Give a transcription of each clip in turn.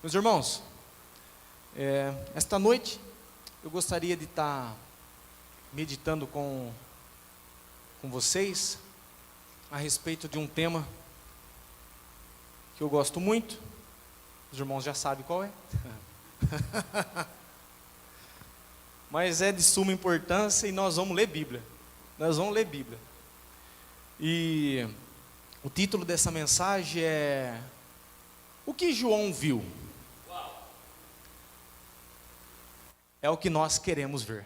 Meus irmãos, esta noite eu gostaria de estar meditando com vocês a respeito de um tema que eu gosto muito. Os irmãos já sabem qual é. Mas é de suma importância e nós vamos ler Bíblia. Nós vamos ler Bíblia. E o título dessa mensagem é: O que João viu? É o que nós queremos ver.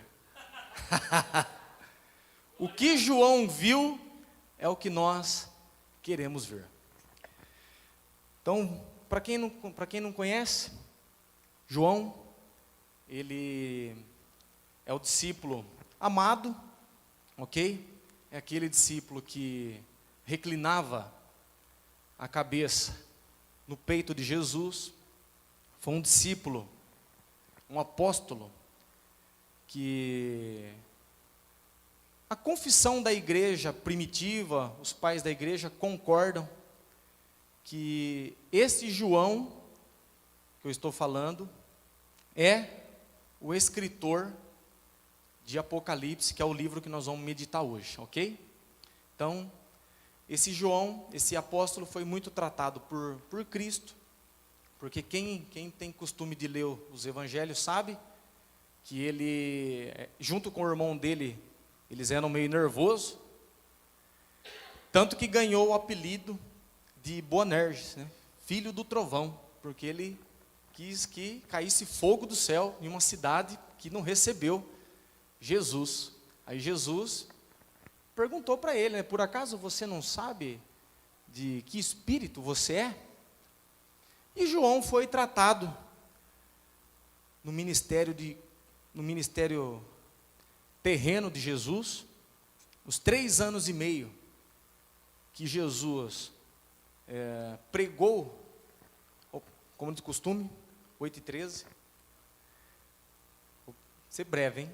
O que João viu é o que nós queremos ver. Então, para quem não conhece, João, ele é o discípulo amado, ok? É aquele discípulo que reclinava a cabeça no peito de Jesus. Foi um discípulo, um apóstolo, que a confissão da igreja primitiva, os pais da igreja concordam que esse João que eu estou falando é o escritor de Apocalipse, que é o livro que nós vamos meditar hoje, ok? Então, esse João, esse apóstolo foi muito tratado por Cristo, porque quem tem costume de ler os evangelhos sabe que ele, junto com o irmão dele, eles eram meio nervosos, tanto que ganhou o apelido de Boanerges, né? Filho do trovão, porque ele quis que caísse fogo do céu em uma cidade que não recebeu Jesus. Aí Jesus perguntou para ele, né, por acaso você não sabe de que espírito você é? E João foi tratado no ministério terreno de Jesus, os 3 anos e meio que Jesus pregou, como de costume, 8:13, vou ser breve, hein?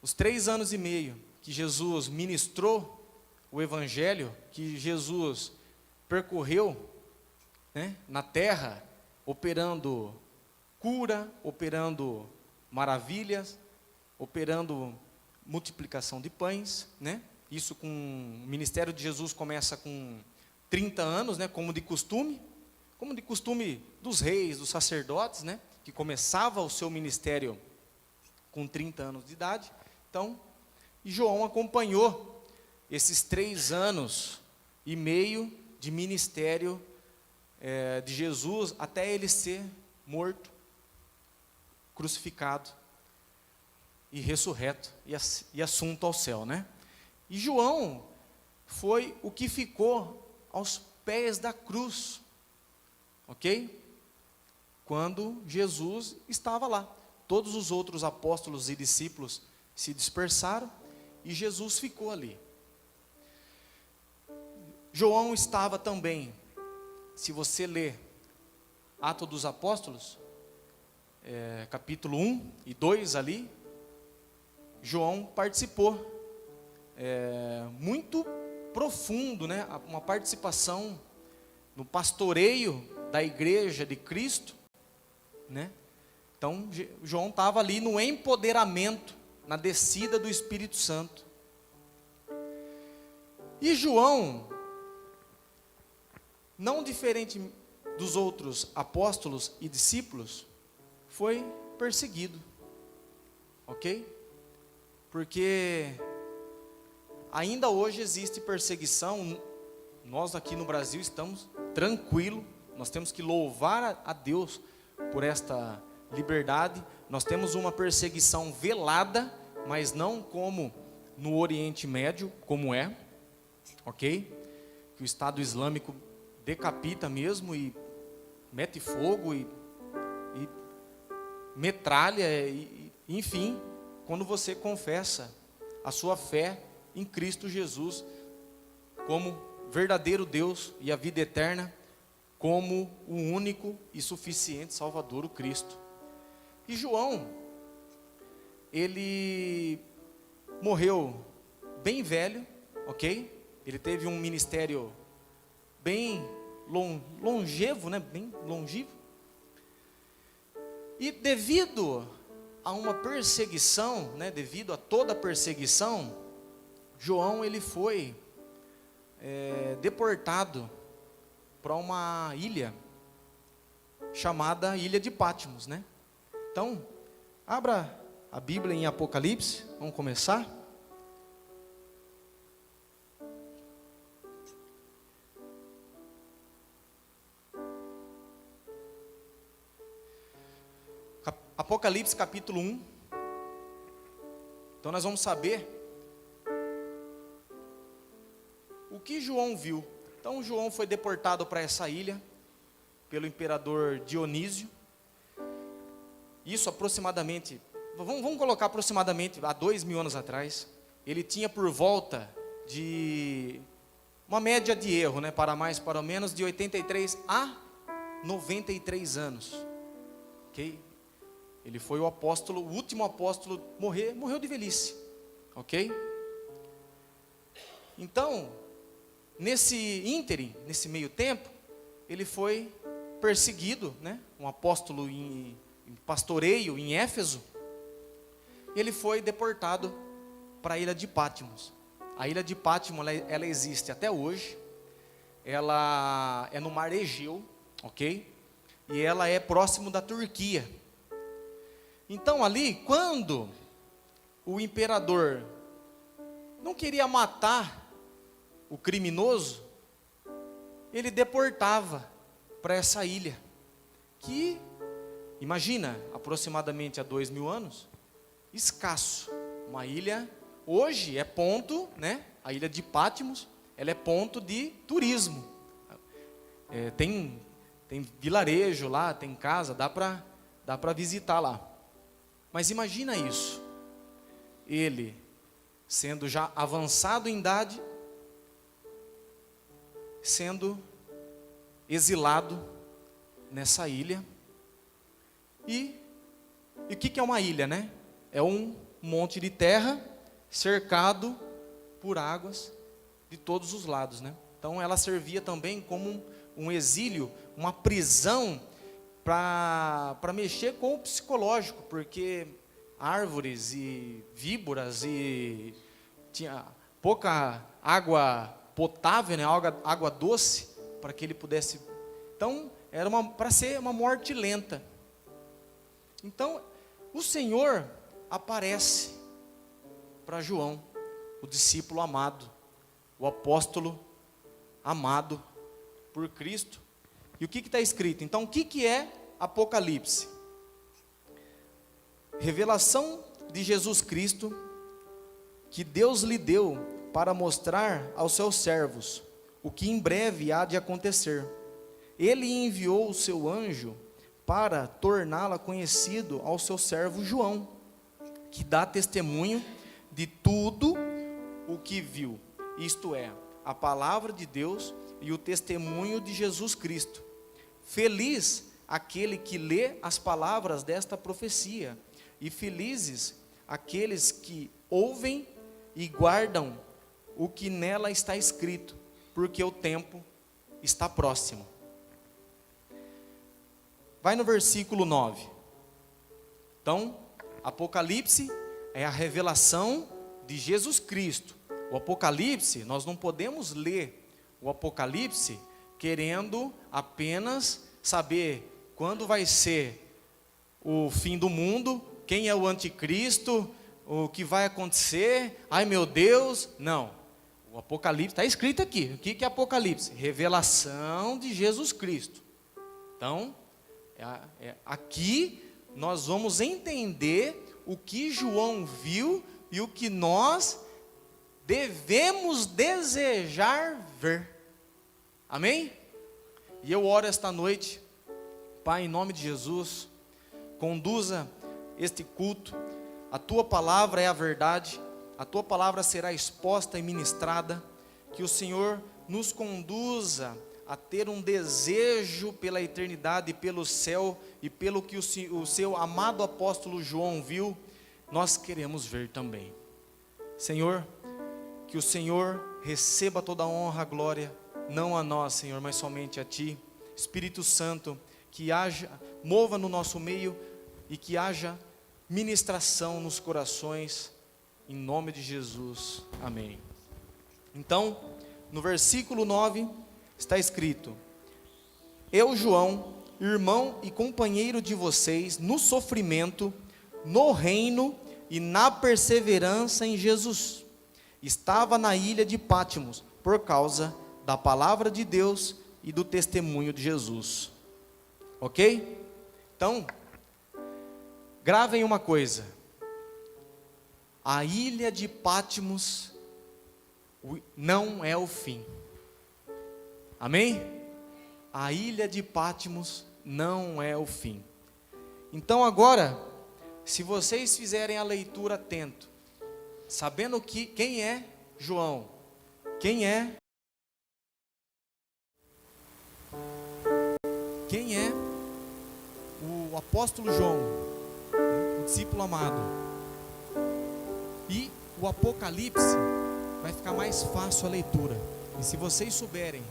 Os 3 anos e meio que Jesus ministrou o Evangelho, que Jesus percorreu, né, na terra, operando cura, operando maravilhas, operando multiplicação de pães, né? Isso o ministério de Jesus começa com 30 anos, né, como de costume dos reis, dos sacerdotes, né, que começava o seu ministério com 30 anos de idade. Então, e João acompanhou esses 3 anos e meio de ministério de Jesus, até ele ser morto, crucificado e ressurreto e assunto ao céu, né? E João foi o que ficou aos pés da cruz, ok? Quando Jesus estava lá. Todos os outros apóstolos e discípulos se dispersaram e Jesus ficou ali. João estava também, se você ler Atos dos Apóstolos, capítulo 1 e 2 ali, João participou, muito profundo, né? Uma participação no pastoreio da igreja de Cristo, né? Então, João estava ali no empoderamento, na descida do Espírito Santo. E João, não diferente dos outros apóstolos e discípulos, foi perseguido, ok? Porque ainda hoje existe perseguição. Nós aqui no Brasil estamos tranquilos, nós temos que louvar a Deus por esta liberdade. Nós temos uma perseguição velada, mas não como no Oriente Médio, como é, ok? Que o Estado Islâmico decapita mesmo e mete fogo e metralha, enfim, quando você confessa a sua fé em Cristo Jesus como verdadeiro Deus e a vida eterna como o único e suficiente Salvador, o Cristo. E João, ele morreu bem velho, ok? Ele teve um ministério bem longevo, né? Bem longevo. E devido a uma perseguição, né, devido a toda a perseguição, João ele foi deportado para uma ilha chamada Ilha de Patmos, né? Então, abra a Bíblia em Apocalipse, vamos começar. Apocalipse capítulo 1. Então nós vamos saber o que João viu. Então João foi deportado para essa ilha pelo imperador Dionísio. Isso aproximadamente, vamos colocar aproximadamente há 2000 anos atrás. Ele tinha por volta de uma média de erro, né, para mais, para menos, de 83 a 93 anos. Ok? Ele foi o apóstolo, o último apóstolo morreu de velhice, ok? Então, nesse ínterim, nesse meio tempo, ele foi perseguido, né? Um apóstolo em pastoreio em Éfeso. Ele foi deportado para a ilha de Patmos. A ilha de Patmos, ela existe até hoje. Ela é no mar Egeu, ok? E ela é próximo da Turquia. Então ali, quando o imperador não queria matar o criminoso, ele deportava para essa ilha, que, imagina, aproximadamente há 2000 anos, escasso, uma ilha, hoje é ponto, né, a ilha de Patmos, ela é ponto de turismo, tem vilarejo lá, tem casa, dá para visitar lá. Mas imagina isso, ele sendo já avançado em idade, sendo exilado nessa ilha. E o que é uma ilha, né? É um monte de terra cercado por águas de todos os lados, né? Então ela servia também como um exílio, uma prisão, para mexer com o psicológico, porque árvores e víboras e tinha pouca água potável, né, água doce, para que ele pudesse. Então, era para ser uma morte lenta. Então, o Senhor aparece para João, o discípulo amado, o apóstolo amado por Cristo. E o que está escrito? Então, o que é Apocalipse? Revelação de Jesus Cristo, que Deus lhe deu para mostrar aos seus servos o que em breve há de acontecer. Ele enviou o seu anjo para torná-la conhecido ao seu servo João, que dá testemunho de tudo o que viu, isto é, a palavra de Deus e o testemunho de Jesus Cristo. Feliz aquele que lê as palavras desta profecia, e felizes aqueles que ouvem e guardam o que nela está escrito, porque o tempo está próximo. Vai no versículo 9. Então, Apocalipse é a revelação de Jesus Cristo. O Apocalipse, nós não podemos ler o Apocalipse querendo apenas saber quando vai ser o fim do mundo, quem é o anticristo, o que vai acontecer, ai meu Deus. Não, o Apocalipse, está escrito aqui, o que é Apocalipse? Revelação de Jesus Cristo. Então, aqui nós vamos entender o que João viu e o que nós devemos desejar ver. Amém? E eu oro esta noite, Pai, em nome de Jesus, conduza este culto, a Tua palavra é a verdade, a Tua palavra será exposta e ministrada, que o Senhor nos conduza a ter um desejo pela eternidade, pelo céu, e pelo que o seu amado apóstolo João viu, nós queremos ver também. Senhor, que o Senhor receba toda a honra, a glória, não a nós, Senhor, mas somente a Ti. Espírito Santo, que mova no nosso meio, e que haja ministração nos corações, em nome de Jesus, amém. Então, no versículo 9, está escrito: eu, João, irmão e companheiro de vocês, no sofrimento, no reino e na perseverança em Jesus, estava na ilha de Pátimos, por causa da palavra de Deus e do testemunho de Jesus. Ok? Então, gravem uma coisa: a ilha de Pátimos não é o fim. Amém? A ilha de Pátimos não é o fim. Então agora, se vocês fizerem a leitura atento, sabendo que quem é João, quem é o apóstolo João, o discípulo amado, e o Apocalipse, vai ficar mais fácil a leitura. E se vocês souberem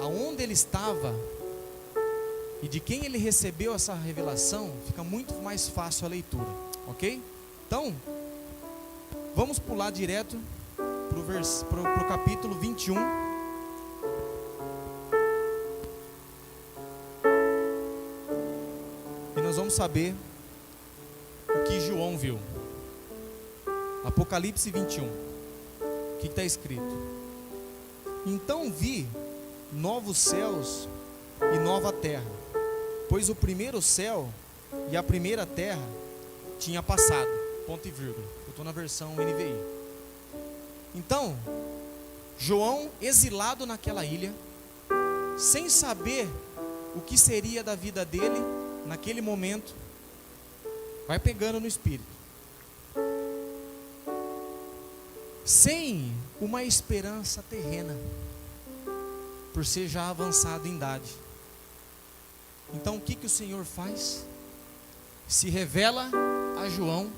aonde ele estava e de quem ele recebeu essa revelação, fica muito mais fácil a leitura, ok? Então, vamos pular direto para o capítulo 21. E nós vamos saber o que João viu. Apocalipse 21. O que está escrito? Então vi novos céus e nova terra, pois o primeiro céu e a primeira terra tinha passado. Ponto e vírgula. Eu estou na versão NVI. Então, João, exilado naquela ilha, sem saber o que seria da vida dele naquele momento, vai pegando no espírito, sem uma esperança terrena, por ser já avançado em idade. Então o que o Senhor faz? Se revela a João,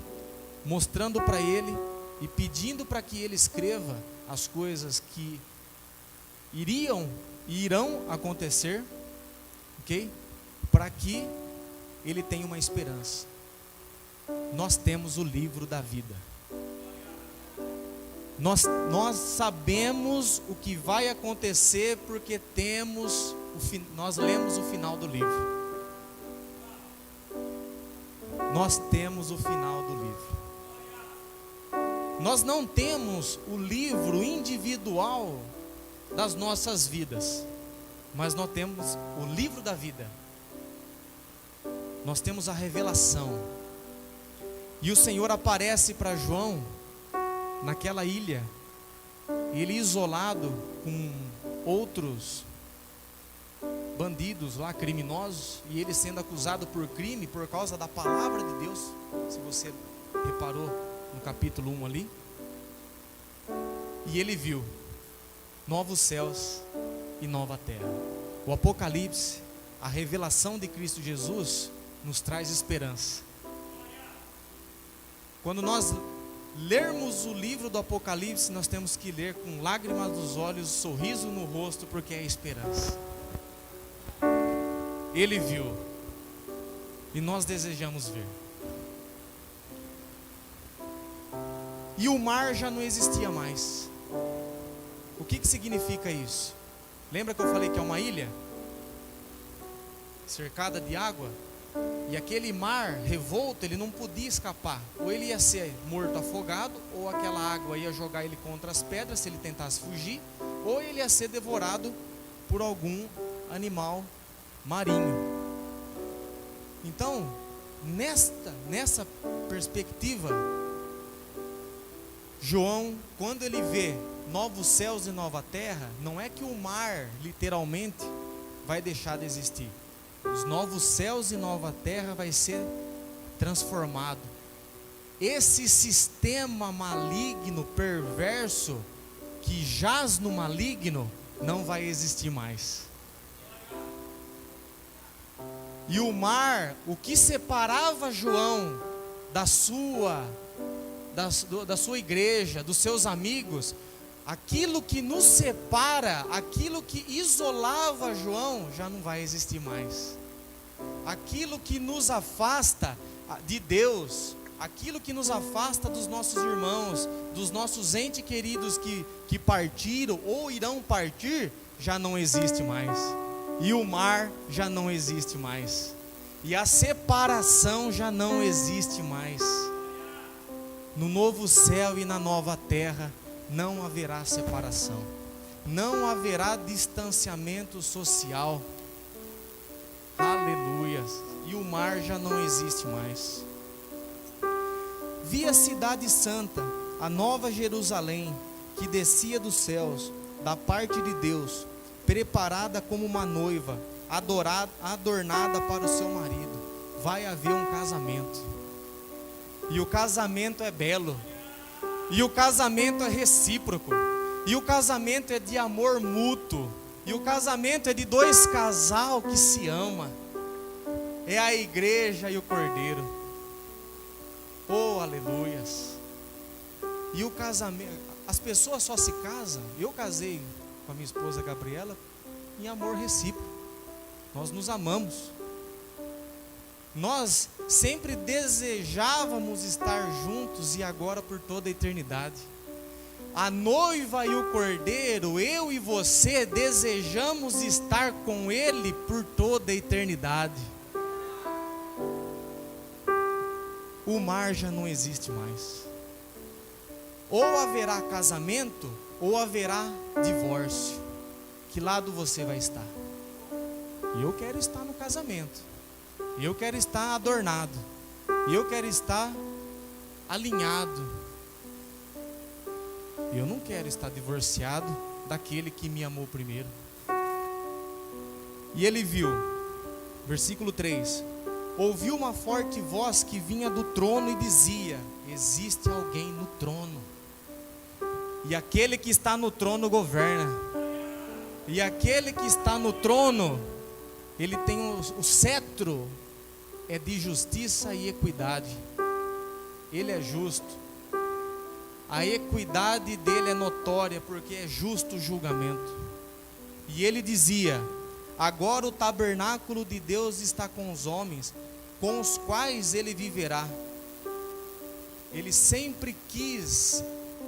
mostrando para ele e pedindo para que ele escreva as coisas que iriam e irão acontecer, ok? Para que ele tenha uma esperança. Nós temos o livro da vida. Nós sabemos o que vai acontecer porque nós lemos o final do livro. Nós temos o final do livro. Nós não temos o livro individual das nossas vidas, mas nós temos o livro da vida. Nós temos a revelação. E o Senhor aparece para João naquela ilha, ele isolado com outros bandidos lá, criminosos, e ele sendo acusado por crime por causa da palavra de Deus. Se você reparou no capítulo 1 ali, e ele viu novos céus e nova terra. O Apocalipse, a revelação de Cristo Jesus, nos traz esperança. Quando nós lermos o livro do Apocalipse, nós temos que ler com lágrimas nos olhos, sorriso no rosto, porque é esperança. Ele viu e nós desejamos ver. E o mar já não existia mais. O que significa isso? Lembra que eu falei que é uma ilha cercada de água? E aquele mar revolto, ele não podia escapar. Ou ele ia ser morto afogado, ou aquela água ia jogar ele contra as pedras se ele tentasse fugir, ou ele ia ser devorado por algum animal marinho. Então, nessa perspectiva, João, quando ele vê novos céus e nova terra, não é que o mar literalmente vai deixar de existir. Os novos céus e nova terra vai ser transformado. Esse sistema maligno, perverso, que jaz no maligno, não vai existir mais. E o mar, o que separava João da sua igreja, dos seus amigos, aquilo que nos separa, aquilo que isolava João, já não vai existir mais. Aquilo que nos afasta de Deus, aquilo que nos afasta dos nossos irmãos, dos nossos entes queridos que partiram ou irão partir, já não existe mais. E o mar já não existe mais. E a separação já não existe mais. No novo céu e na nova terra não haverá separação. Não haverá distanciamento social. Aleluia. E o mar já não existe mais. Vi a cidade santa, a nova Jerusalém, que descia dos céus, da parte de Deus, preparada como uma noiva, adornada para o seu marido. Vai haver um casamento. E o casamento é belo. E o casamento é recíproco. E o casamento é de amor mútuo. E o casamento é de dois casal que se ama. É a igreja e o cordeiro. Oh, aleluias. E o casamento, as pessoas só se casam. Eu casei com a minha esposa Gabriela em amor recíproco. Nós nos amamos. Nós sempre desejávamos estar juntos e agora por toda a eternidade. A noiva e o cordeiro, eu e você, desejamos estar com ele por toda a eternidade. O mar já não existe mais. Ou haverá casamento, ou haverá divórcio. Que lado você vai estar? Eu quero estar no casamento. Eu quero estar adornado. Eu quero estar alinhado. Eu não quero estar divorciado daquele que me amou primeiro. E ele viu, versículo 3: ouviu uma forte voz que vinha do trono e dizia: existe alguém no trono. E aquele que está no trono governa. E aquele que está no trono, ele tem o cetro, é de justiça e equidade. Ele é justo. A equidade dele é notória, porque é justo o julgamento. E ele dizia: agora o tabernáculo de Deus está com os homens, com os quais ele viverá. Ele sempre quis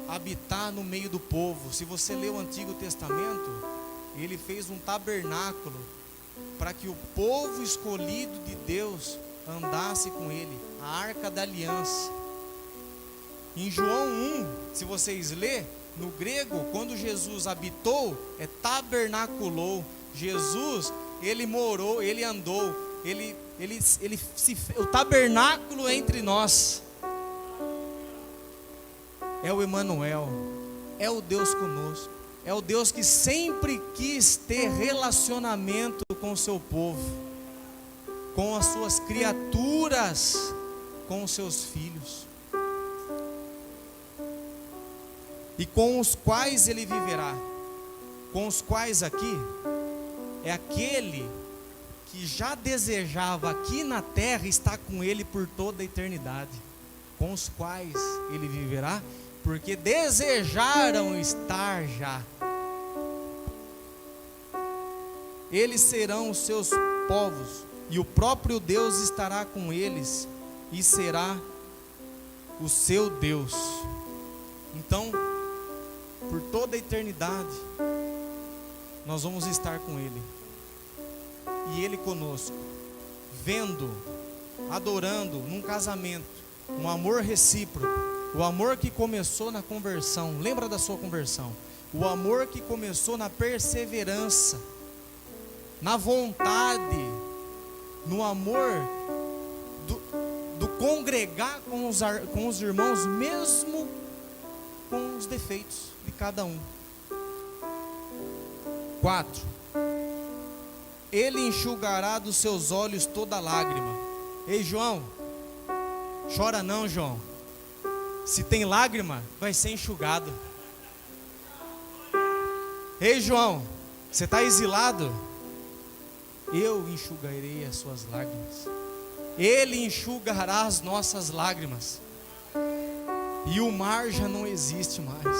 habitar no meio do povo. Se você lê o Antigo Testamento, ele fez um tabernáculo para que o povo escolhido de Deus andasse com ele, a arca da aliança. Em João 1, se vocês lerem, no grego, quando Jesus habitou, é tabernaculou. Jesus, ele morou, ele andou, o tabernáculo entre nós. É o Emanuel, é o Deus conosco, é o Deus que sempre quis ter relacionamento com o seu povo, com as suas criaturas, com os seus filhos. E com os quais ele viverá. Com os quais aqui, é aquele que já desejava aqui na terra estar com ele por toda a eternidade. Com os quais ele viverá, porque desejaram estar já. Eles serão os seus povos, e o próprio Deus estará com eles, e será o seu Deus. Então, por toda a eternidade, nós vamos estar com ele, e ele conosco, vendo, adorando, num casamento, um amor recíproco, o amor que começou na conversão. Lembra da sua conversão? O amor que começou na perseverança, na vontade, no amor do congregar com os irmãos, mesmo com os defeitos de cada um. 4. Ele enxugará dos seus olhos toda lágrima. Ei, João, chora não, João. Se tem lágrima, vai ser enxugado. Ei, João, você está exilado? Eu enxugarei as suas lágrimas. Ele enxugará as nossas lágrimas. E o mar já não existe mais.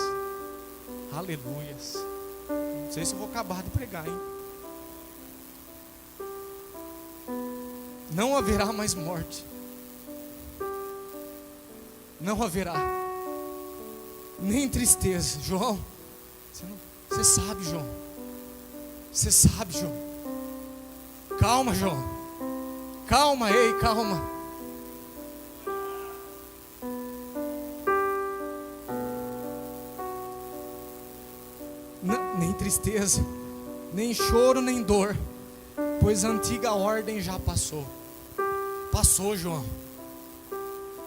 Aleluias. Não sei se eu vou acabar de pregar, hein? Não haverá mais morte, não haverá nem tristeza. João, você sabe, João. Você sabe, João. Calma, João. Calma, ei, calma. Nem tristeza, nem choro, nem dor, pois a antiga ordem já passou. Passou, João.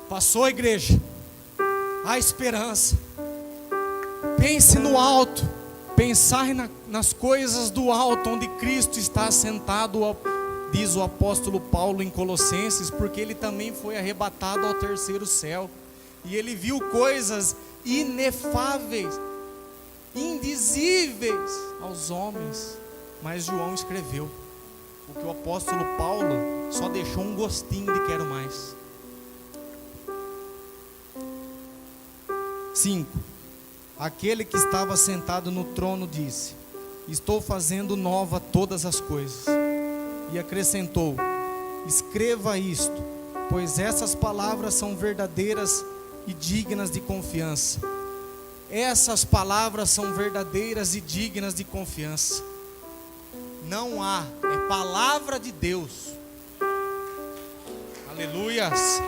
Passou, igreja. Há esperança. Pense no alto. Pensar nas coisas do alto, onde Cristo está assentado, diz o apóstolo Paulo em Colossenses, porque ele também foi arrebatado ao terceiro céu, e ele viu coisas inefáveis, indizíveis aos homens. Mas João escreveu, porque o apóstolo Paulo só deixou um gostinho de quero mais. 5. Aquele que estava sentado no trono disse: estou fazendo nova todas as coisas. E acrescentou: escreva isto, pois essas palavras são verdadeiras e dignas de confiança. Essas palavras são verdadeiras e dignas de confiança. Não há, é palavra de Deus. Aleluias.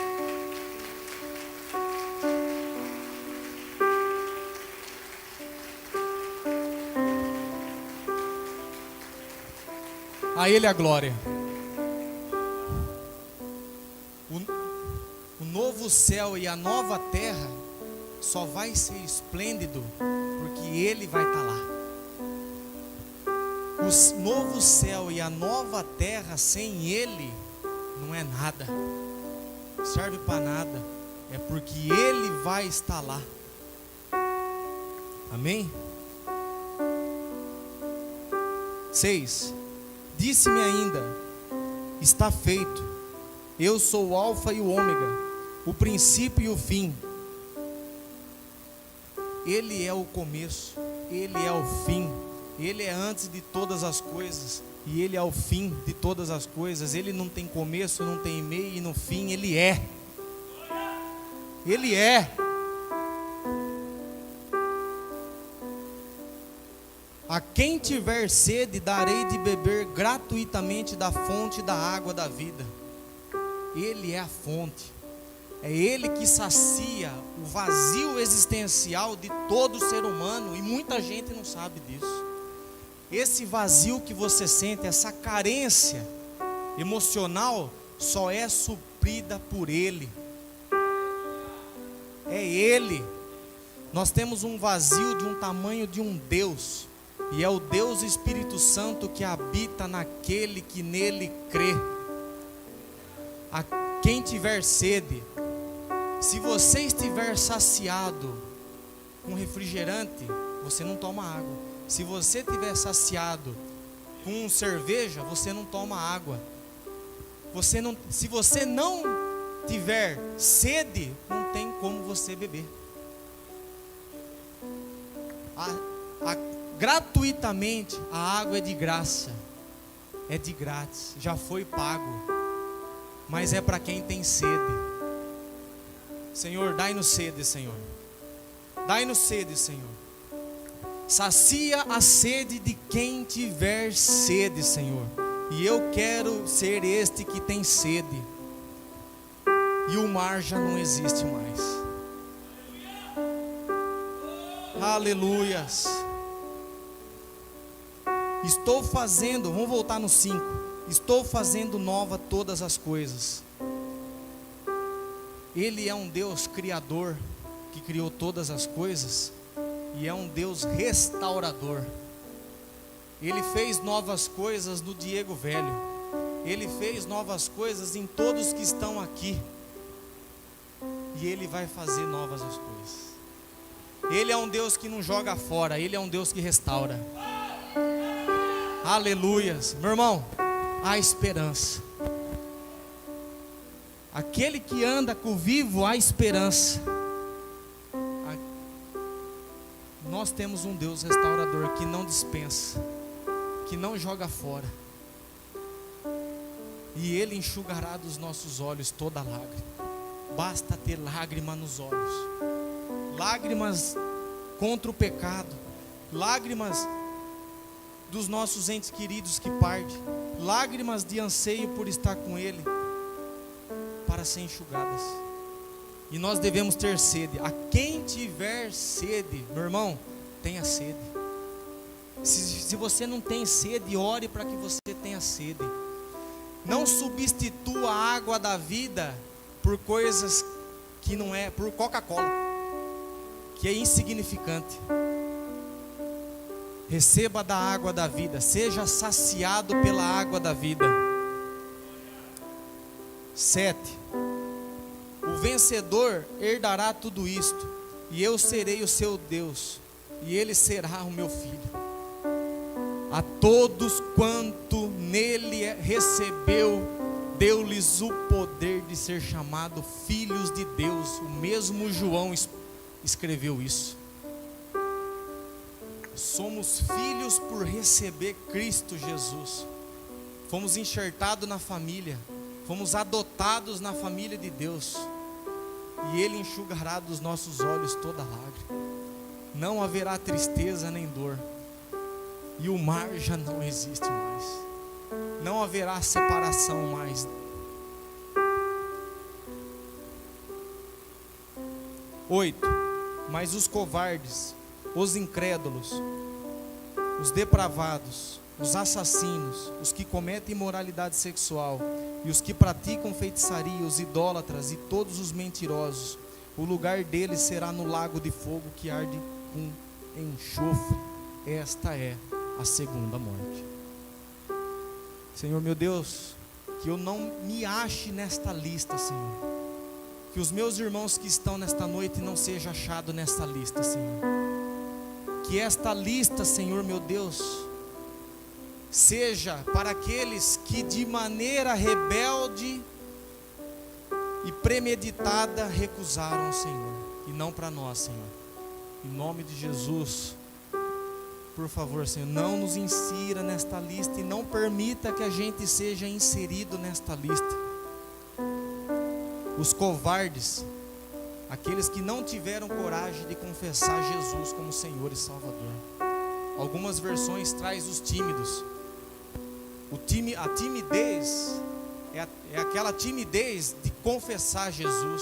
A Ele a glória. O novo céu e a nova terra só vai ser esplêndido porque Ele vai estar lá. O novo céu e a nova terra sem Ele não é nada, não serve para nada, é porque Ele vai estar lá. Amém? 6. Disse-me ainda: está feito. Eu sou o alfa e o ômega, o princípio e o fim. Ele é o começo, Ele é o fim. Ele é antes de todas as coisas e Ele é o fim de todas as coisas. Ele não tem começo, não tem meio, e no fim Ele é. Ele é. A quem tiver sede, darei de beber gratuitamente da fonte da água da vida. Ele é a fonte. É Ele que sacia o vazio existencial de todo ser humano, e muita gente não sabe disso. Esse vazio que você sente, essa carência emocional, só é suprida por Ele. É Ele. Nós temos um vazio de um tamanho de um Deus, e é o Deus Espírito Santo que habita naquele que nele crê. A quem tiver sede, se você estiver saciado com refrigerante, você não toma água. Se você estiver saciado com cerveja, você não toma água. Se você não tiver sede, não tem como você beber. Gratuitamente, a água é de graça, é de grátis, já foi pago, mas é para quem tem sede. Senhor, dai-nos sede, Senhor. Dai-nos sede, Senhor. Sacia a sede de quem tiver sede, Senhor. E eu quero ser este que tem sede. E o mar já não existe mais. Aleluias. Estou fazendo, vamos voltar no 5. Estou fazendo nova todas as coisas. Ele é um Deus criador, que criou todas as coisas, e é um Deus restaurador. Ele fez novas coisas no Diego Velho. Ele fez novas coisas em todos que estão aqui. E Ele vai fazer novas as coisas. Ele é um Deus que não joga fora. Ele é um Deus que restaura. Aleluias. Meu irmão, há esperança. Aquele que anda com o vivo, há esperança. Nós temos um Deus restaurador que não dispensa, que não joga fora. E Ele enxugará dos nossos olhos toda lágrima. basta ter lágrima nos olhos, lágrimas contra o pecado, lágrimas dos nossos entes queridos que partem, lágrimas de anseio por estar com Ele, para ser enxugadas. E nós devemos ter sede. A quem tiver sede, meu irmão, tenha sede. Se você não tem sede, ore para que você tenha sede. Não substitua a água da vida por coisas que não é, por Coca-Cola, que é insignificante. Receba da água da vida, seja saciado pela água da vida. 7. O vencedor herdará tudo isto, e eu serei o seu Deus, e ele será o meu filho. A todos quanto nele recebeu, deu-lhes o poder de ser chamado filhos de Deus. O mesmo João escreveu isso. Somos filhos por receber Cristo Jesus. Fomos enxertados na família, fomos adotados na família de Deus, e Ele enxugará dos nossos olhos toda lágrima. Não haverá tristeza nem dor, e o mar já não existe mais. Não haverá separação mais. 8. Mas os covardes, os incrédulos, os depravados, os assassinos, os que cometem imoralidade sexual, e os que praticam feitiçaria, os idólatras e todos os mentirosos, o lugar deles será no lago de fogo que arde com enxofre. Esta é a segunda morte. Senhor meu Deus, que eu não me ache nesta lista, Senhor. Que os meus irmãos que estão nesta noite não sejam achados nesta lista, Senhor. Que esta lista, Senhor meu Deus, seja para aqueles que de maneira rebelde e premeditada recusaram o Senhor, e não para nós, Senhor. Em nome de Jesus, por favor, Senhor, não nos insira nesta lista e não permita que a gente seja inserido nesta lista. Os covardes, aqueles que não tiveram coragem de confessar Jesus como Senhor e Salvador. Algumas versões traz os tímidos. A timidez é aquela timidez de confessar Jesus,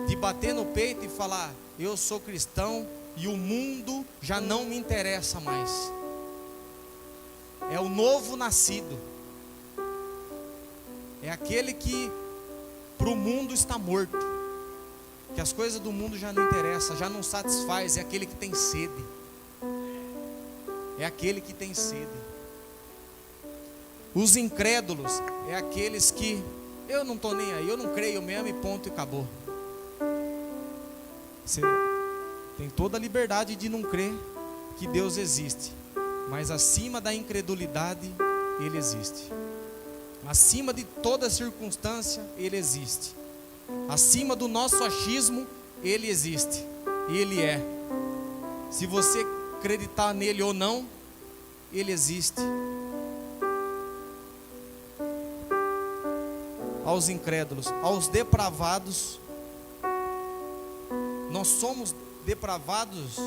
de bater no peito e falar: eu sou cristão e o mundo já não me interessa mais. É o novo nascido, é aquele que para o mundo está morto, que as coisas do mundo já não interessam, já não satisfaz. É aquele que tem sede, é aquele que tem sede. Os incrédulos é aqueles que eu não estou nem aí, eu não creio mesmo e ponto e acabou. Você tem toda a liberdade de não crer que Deus existe, mas acima da incredulidade Ele existe. Acima de toda circunstância Ele existe. Acima do nosso achismo Ele existe. Ele é. Se você acreditar nele ou não, Ele existe. Aos incrédulos, aos depravados, nós somos depravados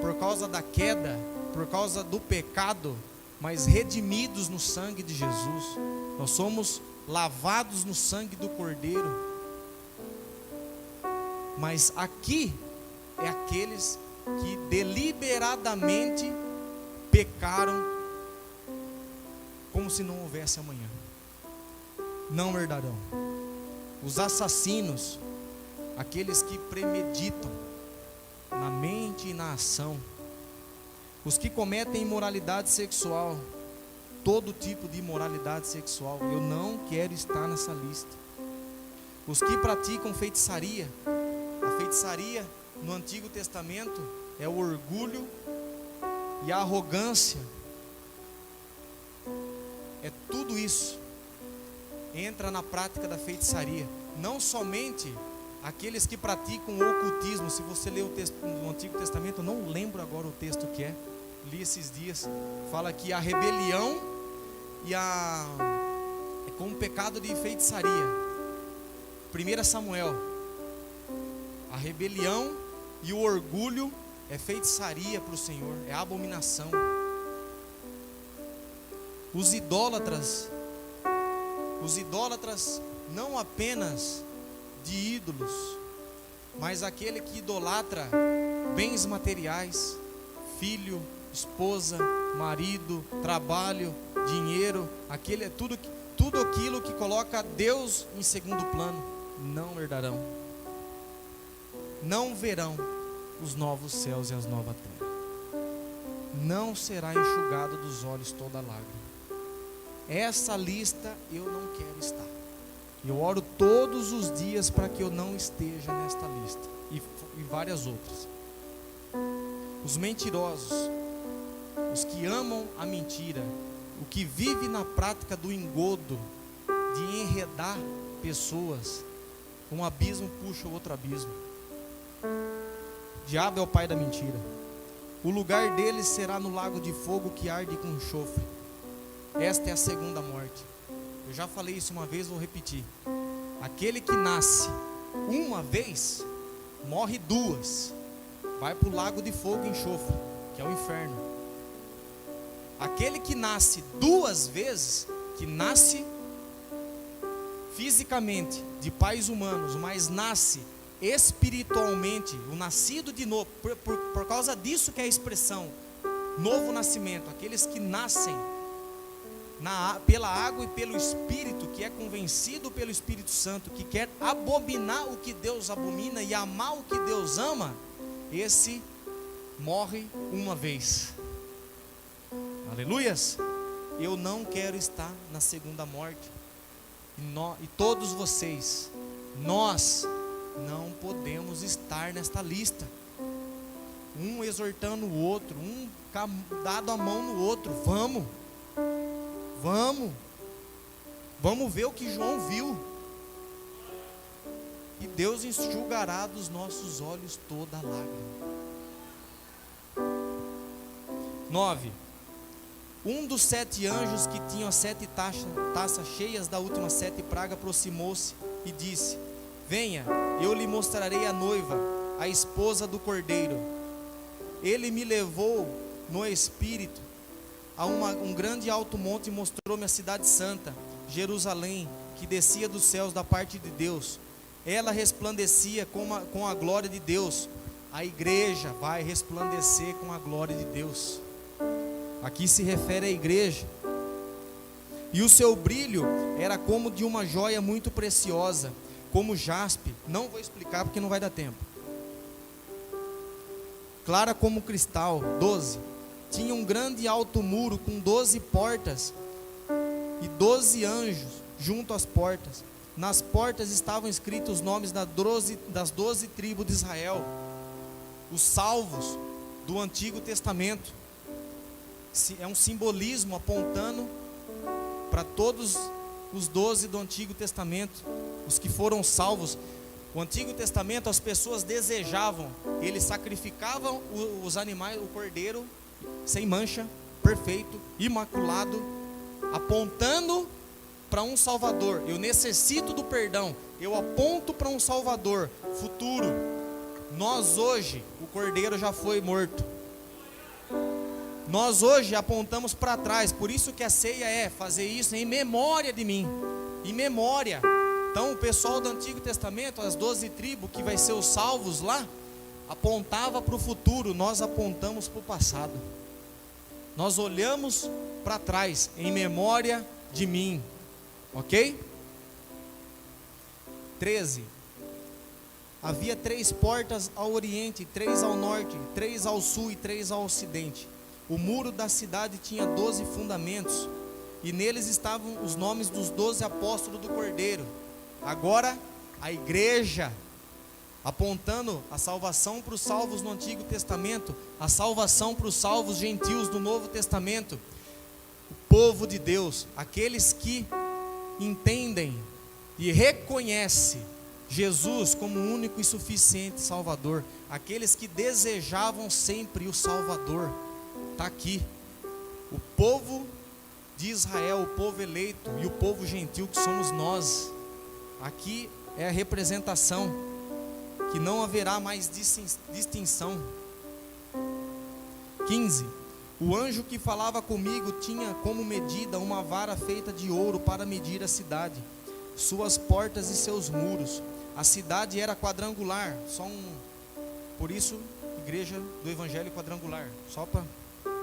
por causa da queda, por causa do pecado, mas redimidos no sangue de Jesus. Nós somos lavados no sangue do Cordeiro. Mas aqui é aqueles que deliberadamente pecaram como se não houvesse amanhã. Não herdarão. Os assassinos, aqueles que premeditam na mente e na ação. Os que cometem imoralidade sexual, todo tipo de imoralidade sexual, eu não quero estar nessa lista. Os que praticam feitiçaria, a feitiçaria no Antigo Testamento é o orgulho e a arrogância. É tudo isso entra na prática da feitiçaria. Não somente aqueles que praticam o ocultismo. Se você ler o texto no Antigo Testamento, eu não lembro agora o texto que é, li esses dias, fala que a rebelião e é como um pecado de feitiçaria. 1 Samuel. A rebelião e o orgulho é feitiçaria para o Senhor, é abominação. Os idólatras não apenas de ídolos, mas aquele que idolatra bens materiais, filho, esposa, marido, trabalho, dinheiro, tudo aquilo que coloca Deus em segundo plano, não herdarão, não verão os novos céus e as novas terras, não será enxugado dos olhos toda lágrima. Essa lista eu não quero estar. Eu oro todos os dias para que eu não esteja nesta lista e várias outras. Os mentirosos, os que amam a mentira, o que vive na prática do engodo, de enredar pessoas, um abismo puxa o outro abismo. O diabo é o pai da mentira. O lugar deles será no lago de fogo que arde com enxofre. Esta é a segunda morte. Eu já falei isso uma vez, vou repetir. Aquele que nasce uma vez, morre duas. Vai para o lago de fogo e enxofre, que é o inferno. Aquele que nasce duas vezes, que nasce fisicamente de pais humanos, mas nasce espiritualmente, o nascido de novo, por causa disso que é a expressão novo nascimento, aqueles que nascem pela água e pelo Espírito, que é convencido pelo Espírito Santo, que quer abominar o que Deus abomina e amar o que Deus ama, esse morre uma vez. Aleluias. Eu não quero estar na segunda morte. E todos vocês, nós não podemos estar nesta lista. Um exortando o outro, um dado a mão no outro. Vamos ver o que João viu. E Deus enxugará dos nossos olhos toda lágrima. 9. Um dos 7 anjos que tinham as 7 taças cheias da última 7 pragas aproximou-se e disse: venha, eu lhe mostrarei a noiva, a esposa do Cordeiro. Ele me levou no espírito a um grande alto monte e mostrou-me a cidade santa, Jerusalém, que descia dos céus da parte de Deus. Ela resplandecia com a glória de Deus. A igreja vai resplandecer com a glória de Deus. Aqui se refere à igreja. E o seu brilho era como de uma joia muito preciosa, como jaspe. Não vou explicar porque não vai dar tempo. Clara como cristal. 12. Tinha um grande e alto muro com 12 portas e 12 anjos junto às portas. Nas portas estavam escritos os nomes das 12 tribos de Israel, os salvos do Antigo Testamento. É um simbolismo apontando para todos os 12 do Antigo Testamento, os que foram salvos. O Antigo Testamento, as pessoas desejavam, eles sacrificavam os animais, o cordeiro sem mancha, perfeito, imaculado, apontando para um Salvador. Eu necessito do perdão, eu aponto para um Salvador futuro. Nós hoje, o cordeiro já foi morto. Nós hoje apontamos para trás, por isso que a ceia é fazer isso em memória de mim, em memória. Então o pessoal do Antigo Testamento, as 12 tribos que vai ser os salvos lá, apontava para o futuro, nós apontamos para o passado. Nós olhamos para trás, em memória de mim, ok? 13. Havia 3 portas ao oriente, 3 ao norte, 3 ao sul e 3 ao ocidente. O muro da cidade tinha 12 fundamentos, e neles estavam os nomes dos 12 apóstolos do Cordeiro. Agora, a igreja, apontando a salvação para os salvos no Antigo Testamento, a salvação para os salvos gentios do Novo Testamento. O povo de Deus, aqueles que entendem e reconhecem Jesus como o único e suficiente Salvador, aqueles que desejavam sempre o Salvador. Está aqui, o povo de Israel, o povo eleito e o povo gentil que somos nós. Aqui é a representação, que não haverá mais distinção. 15. O anjo que falava comigo tinha como medida uma vara feita de ouro para medir a cidade, suas portas e seus muros. A cidade era quadrangular, por isso, igreja do Evangelho quadrangular, só para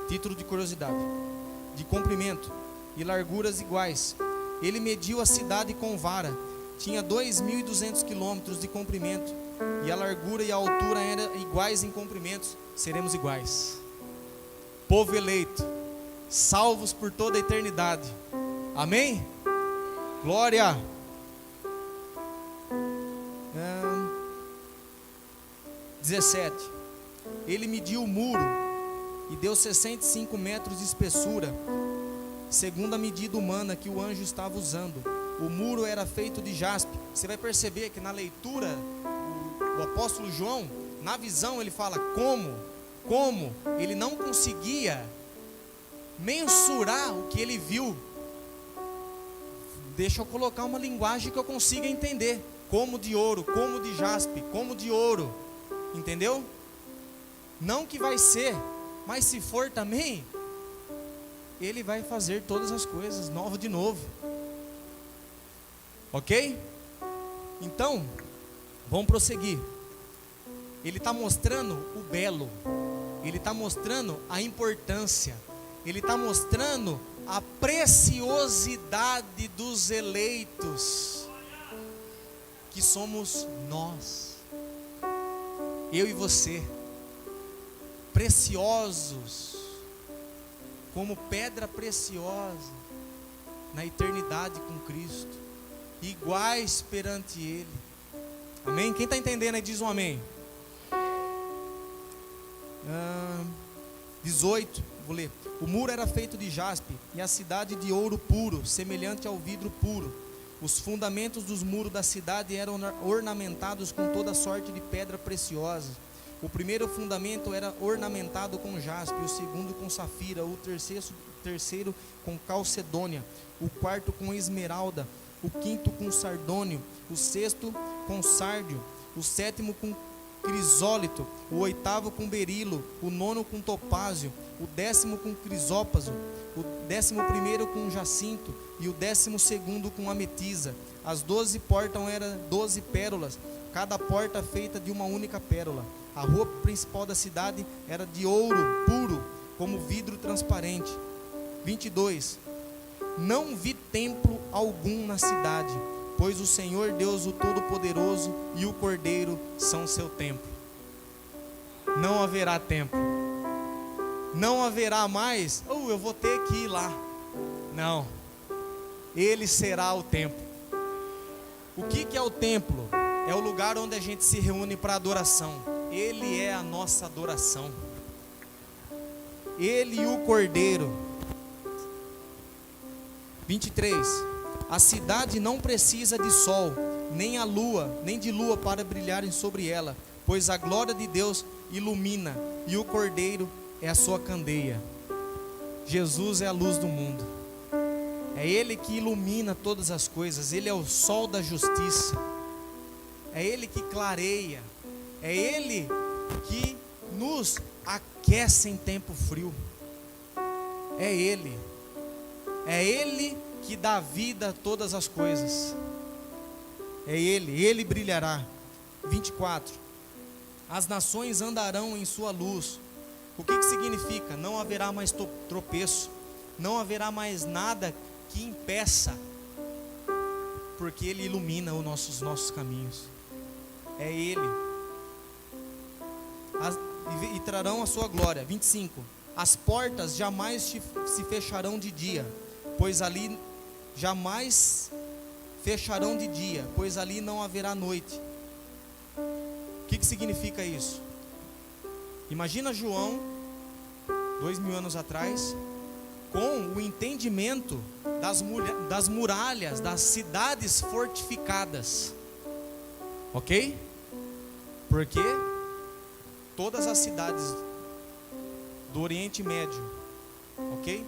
título de curiosidade, de comprimento e larguras iguais. Ele mediu a cidade com vara, tinha 2.200 quilômetros de comprimento, e a largura e a altura eram iguais em comprimentos. Seremos iguais. Povo eleito, salvos por toda a eternidade. Amém? Glória. 17. Ele mediu o muro e deu 65 metros de espessura, segundo a medida humana que o anjo estava usando. O muro era feito de jaspe. Você vai perceber que na leitura, o apóstolo João, na visão, ele fala como ele não conseguia mensurar o que ele viu. Deixa eu colocar uma linguagem que eu consiga entender. Como de ouro, como de jaspe, como de ouro. Entendeu? Não que vai ser, mas se for também, ele vai fazer todas as coisas novo de novo. Ok? Então, vamos prosseguir. Ele está mostrando o belo, ele está mostrando a importância, ele está mostrando a preciosidade dos eleitos, que somos nós, eu e você, preciosos, como pedra preciosa, na eternidade com Cristo, iguais perante Ele. Amém? Quem está entendendo aí diz um amém. 18, vou ler. O muro era feito de jaspe e a cidade de ouro puro, semelhante ao vidro puro. Os fundamentos dos muros da cidade eram ornamentados com toda sorte de pedra preciosa. O primeiro fundamento era ornamentado com jaspe, o segundo com safira, o terceiro com calcedônia, o quarto com esmeralda, o quinto com sardônio, o sexto com sárdio, o sétimo com crisólito, o oitavo com berilo, o nono com topázio, o 10º com crisópaso, o 11º com jacinto e o 12º com ametisa. As 12 portas eram 12 pérolas, cada porta feita de uma única pérola. A rua principal da cidade era de ouro puro, como vidro transparente. 22. Não vi templo algum na cidade, pois o Senhor Deus, o Todo-Poderoso, e o Cordeiro são seu templo. Não haverá templo. Não haverá mais, eu vou ter que ir lá. Não. Ele será o templo. O que é o templo? É o lugar onde a gente se reúne para adoração. Ele é a nossa adoração. Ele e o Cordeiro. 23. A cidade não precisa de sol, nem de lua para brilharem sobre ela, pois a glória de Deus ilumina, e o Cordeiro é a sua candeia. Jesus é a luz do mundo. É Ele que ilumina todas as coisas. Ele é o sol da justiça. É Ele que clareia. É Ele que nos aquece em tempo frio. É Ele. É Ele que dá vida a todas as coisas. É Ele brilhará. 24. As nações andarão em sua luz. O que significa? Não haverá mais tropeço. Não haverá mais nada que impeça, porque Ele ilumina os nossos caminhos. É Ele. E trarão a sua glória. 25. As portas jamais se fecharão de dia, pois ali jamais fecharão de dia, pois ali não haverá noite. O que significa isso? Imagina João, 2000 anos atrás, com o entendimento das muralhas, das cidades fortificadas. Ok? Porque todas as cidades do Oriente Médio, ok?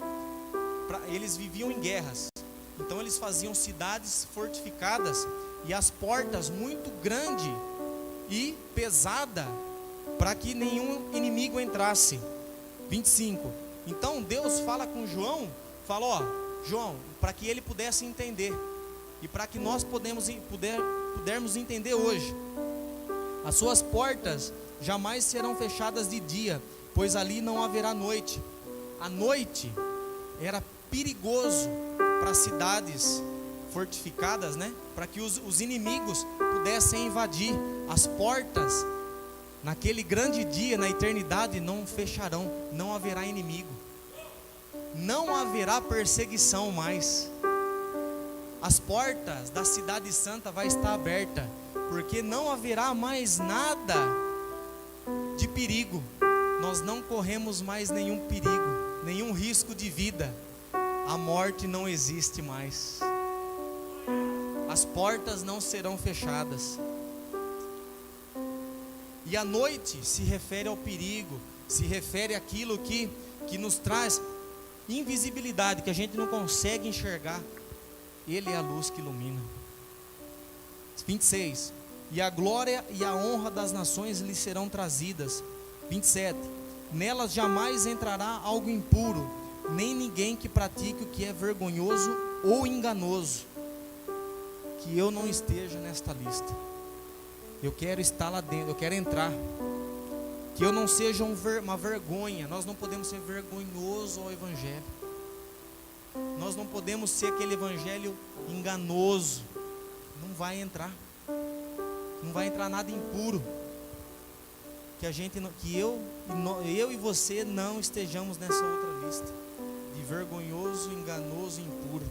Eles viviam em guerras. Então eles faziam cidades fortificadas e as portas muito grande e pesada, para que nenhum inimigo entrasse. 25. Então Deus fala com João, fala, ó, João, para que ele pudesse entender, e para que nós pudermos entender hoje, as suas portas jamais serão fechadas de dia, pois ali não haverá noite. A noite era perigoso para cidades fortificadas, né? Para que os inimigos pudessem invadir. As portas naquele grande dia, na eternidade, não fecharão, não haverá inimigo, não haverá perseguição mais. As portas da cidade santa vai estar aberta, porque não haverá mais nada de perigo. Nós não corremos mais nenhum perigo, nenhum risco de vida. A morte não existe mais. As portas não serão fechadas. E a noite se refere ao perigo, se refere àquilo que nos traz invisibilidade, que a gente não consegue enxergar. Ele é a luz que ilumina. 26. E a glória e a honra das nações lhe serão trazidas. 27. Nelas jamais entrará algo impuro, nem ninguém que pratique o que é vergonhoso ou enganoso. Que eu não esteja nesta lista. Eu quero estar lá dentro, eu quero entrar. Que eu não seja uma vergonha. Nós não podemos ser vergonhosos ao Evangelho. Nós não podemos ser aquele evangelho enganoso. Não vai entrar. Não vai entrar nada impuro. Que eu e você não estejamos nessa outra lista de vergonhoso, enganoso e impuro.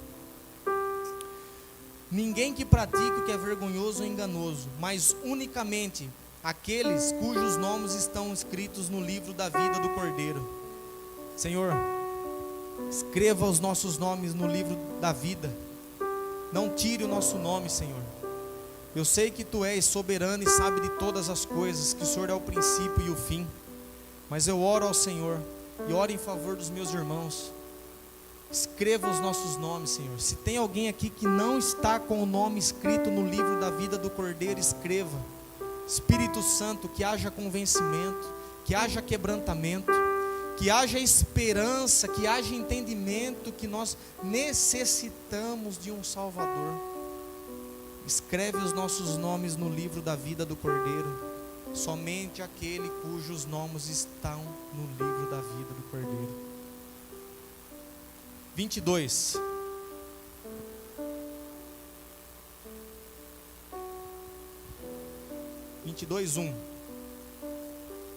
Ninguém que pratique o que é vergonhoso ou enganoso, mas unicamente aqueles cujos nomes estão escritos no livro da vida do Cordeiro. Senhor, escreva os nossos nomes no livro da vida. Não tire o nosso nome, Senhor. Eu sei que Tu és soberano e sabe de todas as coisas, que o Senhor é o princípio e o fim. Mas eu oro ao Senhor e oro em favor dos meus irmãos. Escreva os nossos nomes, Senhor. Se tem alguém aqui que não está com o nome escrito no livro da vida do Cordeiro, escreva. Espírito Santo, que haja convencimento, que haja quebrantamento, que haja esperança, que haja entendimento que nós necessitamos de um Salvador. Escreve os nossos nomes no livro da vida do Cordeiro, somente aquele cujos nomes estão no livro da vida do Cordeiro. 22.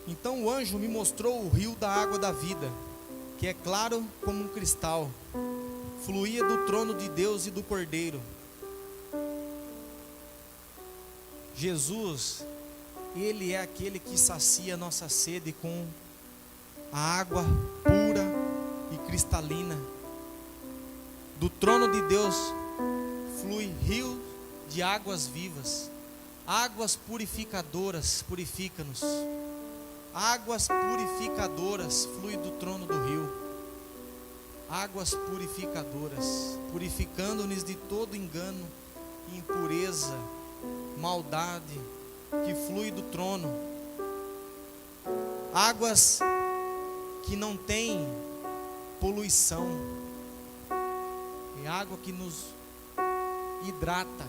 Então o anjo me mostrou o rio da água da vida, que é claro como um cristal, fluía do trono de Deus e do Cordeiro. Jesus, Ele é aquele que sacia a nossa sede com a água pura e cristalina. Do trono de Deus flui rio de águas vivas, águas purificadoras, purifica-nos. Águas purificadoras flui do trono do rio. Águas purificadoras, purificando-nos de todo engano, impureza, maldade, que flui do trono. Águas que não têm poluição. É água que nos hidrata.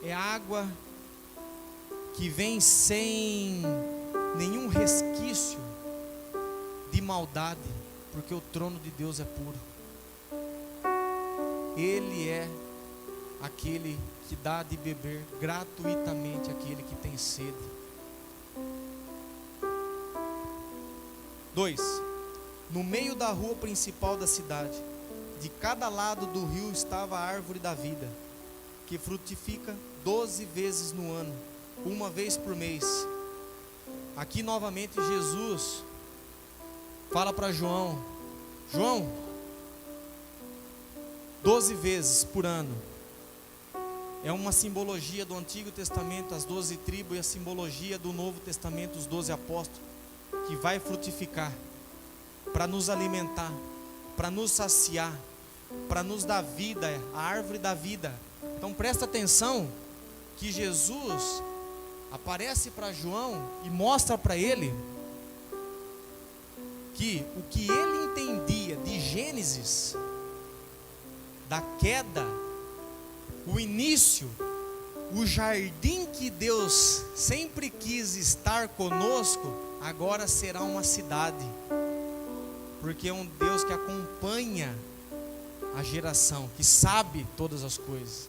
É água que vem sem nenhum resquício de maldade, porque o trono de Deus é puro. Ele é aquele que dá de beber gratuitamente àquele que tem sede. 2. No meio da rua principal da cidade, de cada lado do rio estava a árvore da vida, que frutifica 12 vezes no ano, uma vez por mês. Aqui novamente Jesus fala para João: 12 vezes por ano. É uma simbologia do Antigo Testamento, as 12 tribos, e a simbologia do Novo Testamento, os 12 apóstolos, que vai frutificar, para nos alimentar, para nos saciar, para nos dar vida. A árvore da vida Então presta atenção que Jesus aparece para João e mostra para ele que o que ele entendia de Gênesis, da queda, o início, o jardim que Deus sempre quis estar conosco, agora será uma cidade, porque é um Deus que acompanha a geração, que sabe todas as coisas.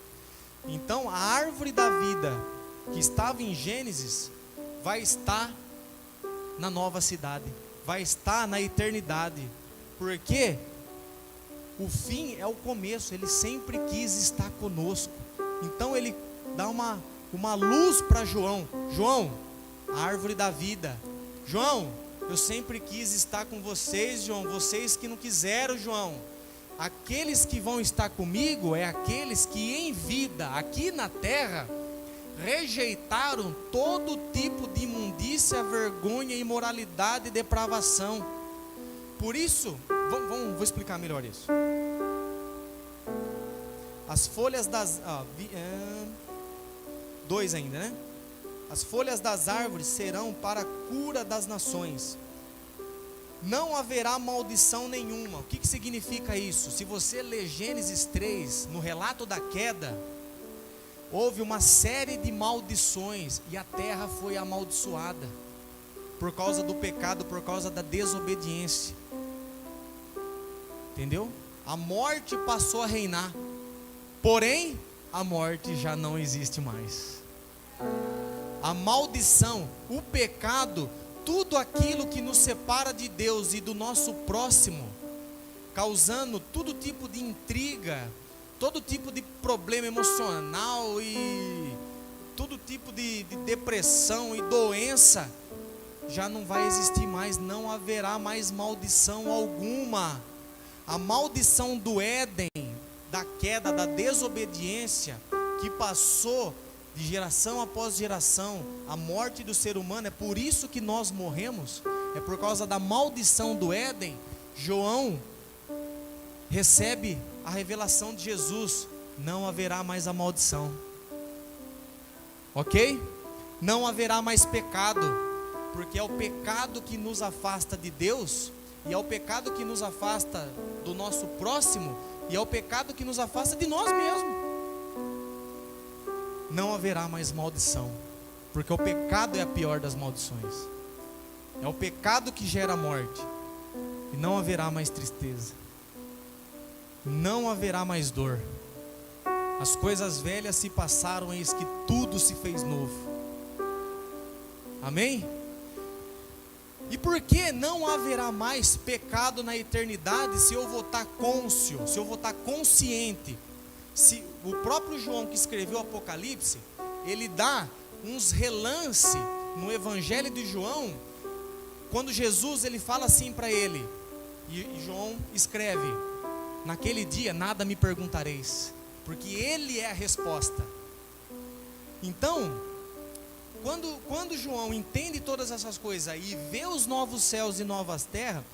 Então a árvore da vida que estava em Gênesis vai estar na nova cidade, vai estar na eternidade, porque o fim é o começo. Ele sempre quis estar conosco. Então ele dá uma luz para João. João, a árvore da vida. João, eu sempre quis estar com vocês, João. Vocês que não quiseram, João. Aqueles que vão estar comigo é aqueles que em vida, aqui na terra, rejeitaram todo tipo de imundícia, vergonha, imoralidade e depravação. Por isso, vou explicar melhor isso. As folhas das... dois ainda, né? As folhas das árvores serão para a cura das nações. Não haverá maldição nenhuma. O que significa isso? Se você ler Gênesis 3, no relato da queda, houve uma série de maldições e a terra foi amaldiçoada por causa do pecado, por causa da desobediência. Entendeu? A morte passou a reinar, porém a morte já não existe mais. A maldição, o pecado, tudo aquilo que nos separa de Deus e do nosso próximo, causando todo tipo de intriga, todo tipo de problema emocional e todo tipo de depressão e doença, já não vai existir mais. Não haverá mais maldição alguma. A maldição do Éden, da queda, da desobediência, que passou de geração após geração, a morte do ser humano, é por isso que nós morremos, é por causa da maldição do Éden. João recebe a revelação de Jesus: não haverá mais a maldição, ok? Não haverá mais pecado, porque é o pecado que nos afasta de Deus, e é o pecado que nos afasta do nosso próximo, e é o pecado que nos afasta de nós mesmos. Não haverá mais maldição, porque o pecado é a pior das maldições. É o pecado que gera morte. E não haverá mais tristeza, não haverá mais dor. As coisas velhas se passaram, eis que tudo se fez novo. Amém? E por que não haverá mais pecado na eternidade se eu vou estar cônscio, se eu vou estar consciente? Se o próprio João, que escreveu o Apocalipse, ele dá uns relances no Evangelho de João, quando Jesus ele fala assim para ele, e João escreve: naquele dia nada me perguntareis, porque ele é a resposta. Então, quando João entende todas essas coisas e vê os novos céus e novas terras,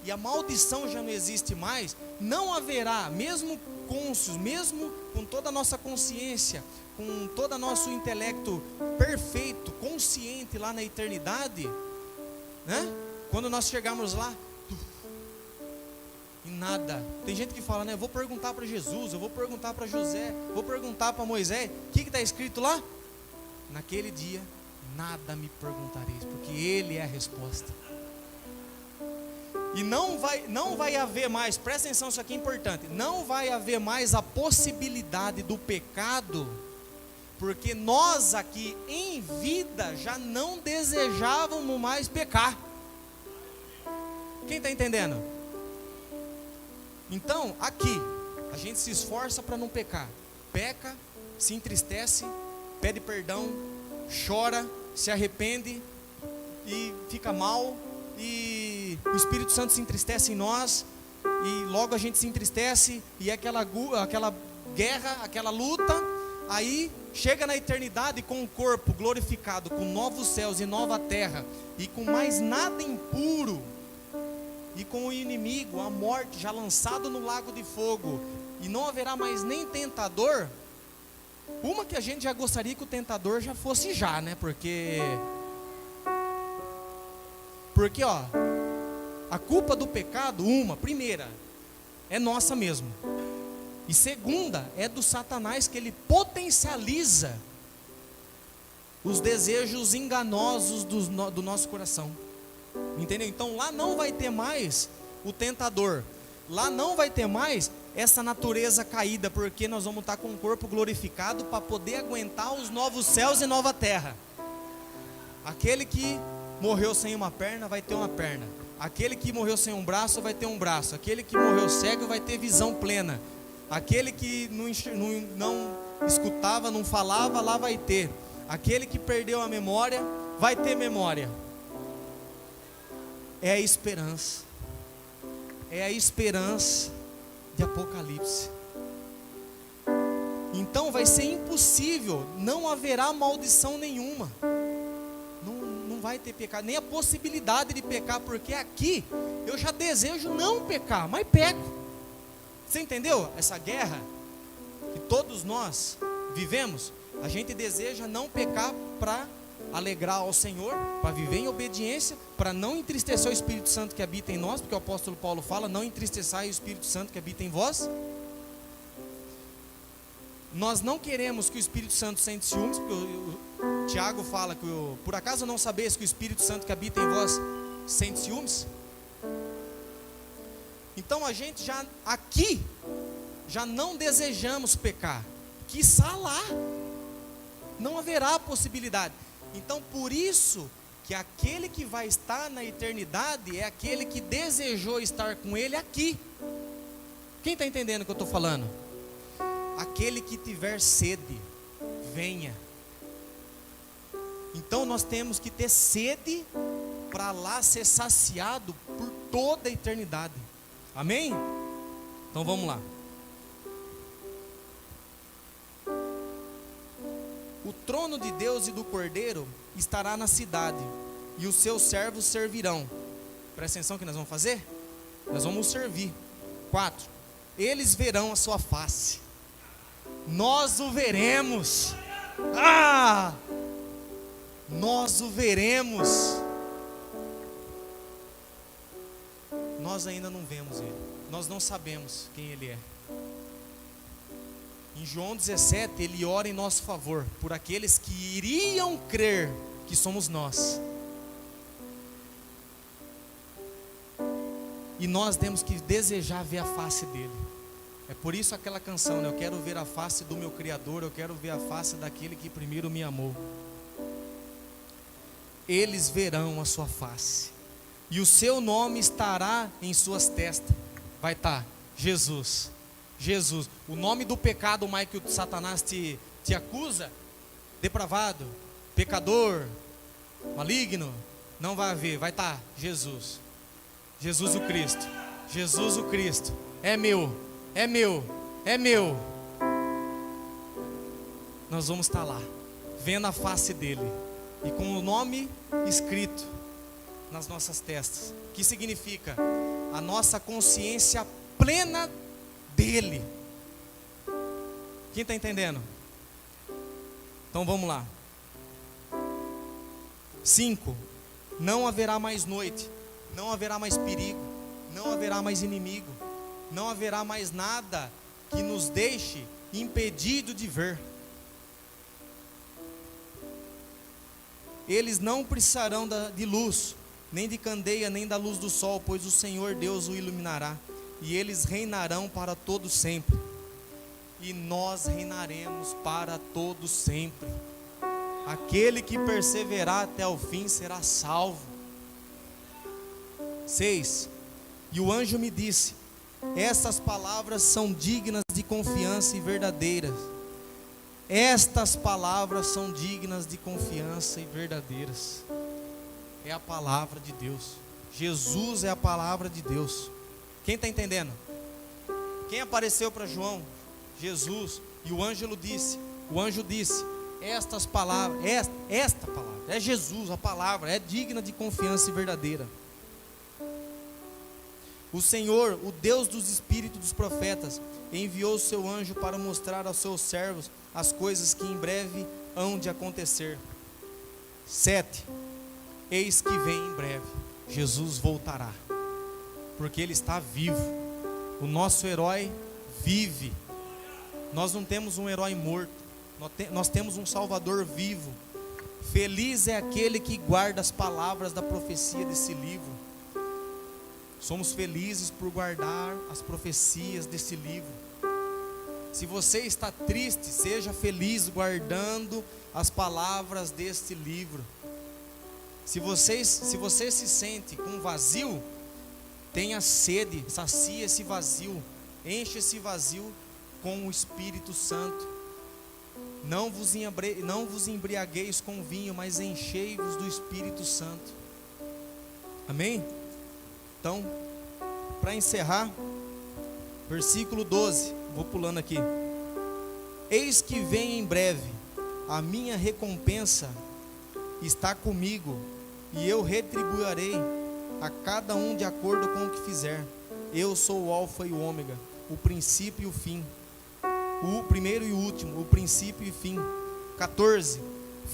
e a maldição já não existe mais, não haverá, mesmo cônscios, mesmo com toda a nossa consciência, com todo o nosso intelecto perfeito, consciente lá na eternidade, né? Quando nós chegarmos lá, e nada. Tem gente que fala, né? Eu vou perguntar para Jesus, eu vou perguntar para José, vou perguntar para Moisés. O que está escrito lá? Naquele dia, nada me perguntareis, porque Ele é a resposta. E não vai haver mais, presta atenção, isso aqui é importante, não vai haver mais a possibilidade do pecado, porque nós aqui em vida já não desejávamos mais pecar. Quem está entendendo? Então, aqui, a gente se esforça para não pecar, peca, se entristece, pede perdão, chora, se arrepende e fica mal, e o Espírito Santo se entristece em nós, e logo a gente se entristece, e aquela guerra, aquela luta, aí chega na eternidade com o corpo glorificado, com novos céus e nova terra, e com mais nada impuro, e com o inimigo, a morte, já lançado no lago de fogo, e não haverá mais nem tentador. Uma que a gente já gostaria que o tentador já fosse já, né? Porque ó, a culpa do pecado, primeira, é nossa mesmo. E segunda, é do Satanás, que ele potencializa os desejos enganosos do nosso coração. Entendeu? Então lá não vai ter mais o tentador. Lá não vai ter mais essa natureza caída, porque nós vamos estar com um corpo glorificado para poder aguentar os novos céus e nova terra. Aquele que morreu sem uma perna vai ter uma perna. Aquele que morreu sem um braço vai ter um braço. Aquele que morreu cego vai ter visão plena. Aquele que não escutava, não falava, lá vai ter. Aquele que perdeu a memória vai ter memória. É a esperança. É a esperança de Apocalipse. Então vai ser impossível, não haverá maldição nenhuma. Não vai ter pecado, nem a possibilidade de pecar, porque aqui eu já desejo não pecar, mas peco. Você entendeu? Essa guerra que todos nós vivemos, a gente deseja não pecar para alegrar ao Senhor, para viver em obediência, para não entristecer o Espírito Santo que habita em nós, porque o apóstolo Paulo fala, não entristeçai o Espírito Santo que habita em vós. Nós não queremos que o Espírito Santo sente ciúmes, porque o Tiago fala que por acaso não sabeis que o Espírito Santo que habita em vós sente ciúmes? Então a gente já aqui já não desejamos pecar, quiçá lá não haverá possibilidade. Então por isso que aquele que vai estar na eternidade é aquele que desejou estar com ele aqui. Quem está entendendo o que eu estou falando? Aquele que tiver sede, venha. Então nós temos que ter sede para lá ser saciado por toda a eternidade. Amém? Então vamos lá. O trono de Deus e do Cordeiro estará na cidade, e os seus servos servirão. Presta atenção que nós vamos fazer? Nós vamos servir. 4. Eles verão a sua face. Nós o veremos. Nós o veremos. Nós ainda não vemos ele. Nós não sabemos quem ele é. Em João 17, ele ora em nosso favor por aqueles que iriam crer que somos nós. E nós temos que desejar ver a face dele. É por isso aquela canção, né? Eu quero ver a face do meu Criador, eu quero ver a face daquele que primeiro me amou. Eles verão a sua face, e o seu nome estará em suas testas. Vai estar Jesus. Jesus, o nome do pecado mais que o Satanás te acusa, depravado, pecador, maligno, não vai haver, vai estar Jesus. Jesus o Cristo. Jesus o Cristo. É meu. É meu, é meu. Nós vamos estar lá, vendo a face dele, e com o nome escrito nas nossas testas, que significa a nossa consciência plena dele. Quem está entendendo? Então vamos lá. 5. Não haverá mais noite, não haverá mais perigo, não haverá mais inimigo, não haverá mais nada que nos deixe impedido de ver. Eles não precisarão de luz, nem de candeia, nem da luz do sol, pois o Senhor Deus o iluminará, e eles reinarão para todo sempre. E nós reinaremos para todo sempre. Aquele que perseverar até o fim será salvo. 6. E o anjo me disse: estas palavras são dignas de confiança e verdadeiras. Estas palavras são dignas de confiança e verdadeiras. É a palavra de Deus. Jesus é a palavra de Deus. Quem está entendendo? Quem apareceu para João? Jesus. E o anjo disse: estas palavras, esta palavra, é Jesus, a palavra, é digna de confiança e verdadeira. O Senhor, o Deus dos espíritos dos profetas, enviou o seu anjo para mostrar aos seus servos as coisas que em breve hão de acontecer. 7. Eis que vem em breve. Jesus voltará, porque Ele está vivo. O nosso herói vive. Nós não temos um herói morto, nós temos um Salvador vivo. Feliz é aquele que guarda as palavras da profecia desse livro. Somos felizes por guardar as profecias desse livro. Se você está triste, seja feliz guardando as palavras deste livro. Se você se sente com vazio, tenha sede, sacia esse vazio, enche esse vazio com o Espírito Santo. Não vos embriagueis com vinho, mas enchei-vos do Espírito Santo. Amém? Então, para encerrar, versículo 12, vou pulando aqui. Eis que vem em breve, a minha recompensa está comigo, e eu retribuirei a cada um de acordo com o que fizer. Eu sou o Alfa e o Ômega, o princípio e o fim, o primeiro e o último, o princípio e fim. 14.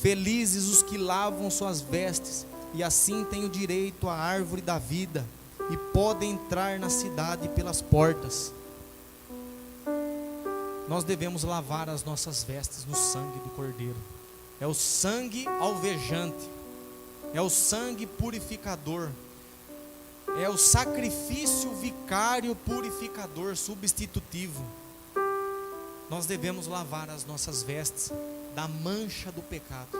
Felizes os que lavam suas vestes, e assim têm o direito à árvore da vida, e podem entrar na cidade pelas portas. Nós devemos lavar as nossas vestes no sangue do Cordeiro. É o sangue alvejante, é o sangue purificador, é o sacrifício vicário purificador, substitutivo. Nós devemos lavar as nossas vestes da mancha do pecado,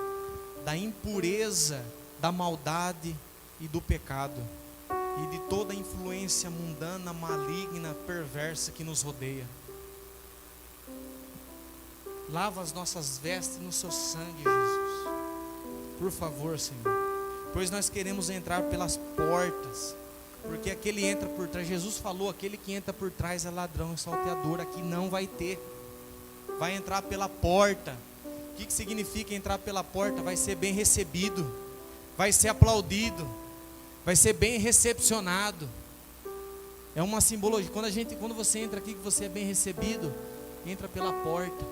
da impureza, da maldade e do pecado, e de toda a influência mundana, maligna, perversa que nos rodeia. Lava as nossas vestes no seu sangue, Jesus, por favor, Senhor, pois nós queremos entrar pelas portas, porque aquele entra por trás, Jesus falou, aquele que entra por trás é ladrão e salteador. Aqui não vai ter, vai entrar pela porta. O que significa entrar pela porta? Vai ser bem recebido, vai ser aplaudido, vai ser bem recepcionado. É uma simbologia. Quando você entra aqui, que você é bem recebido, entra pela porta.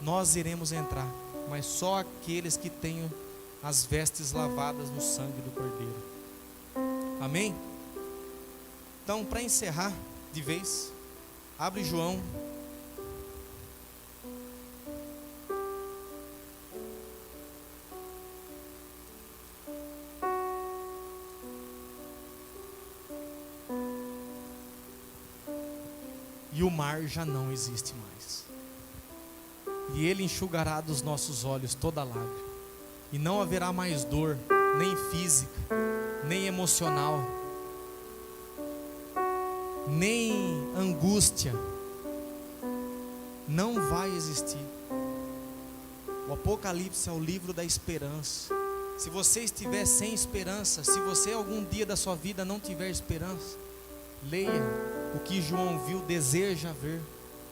Nós iremos entrar, mas só aqueles que tenham as vestes lavadas no sangue do Cordeiro. Amém? Então, para encerrar de vez, abre João. E o mar já não existe mais. E Ele enxugará dos nossos olhos toda lágrima. E não haverá mais dor, nem física, nem emocional, nem angústia. Não vai existir. O Apocalipse é o livro da esperança. Se você estiver sem esperança, se você algum dia da sua vida não tiver esperança, leia o que João viu, deseja ver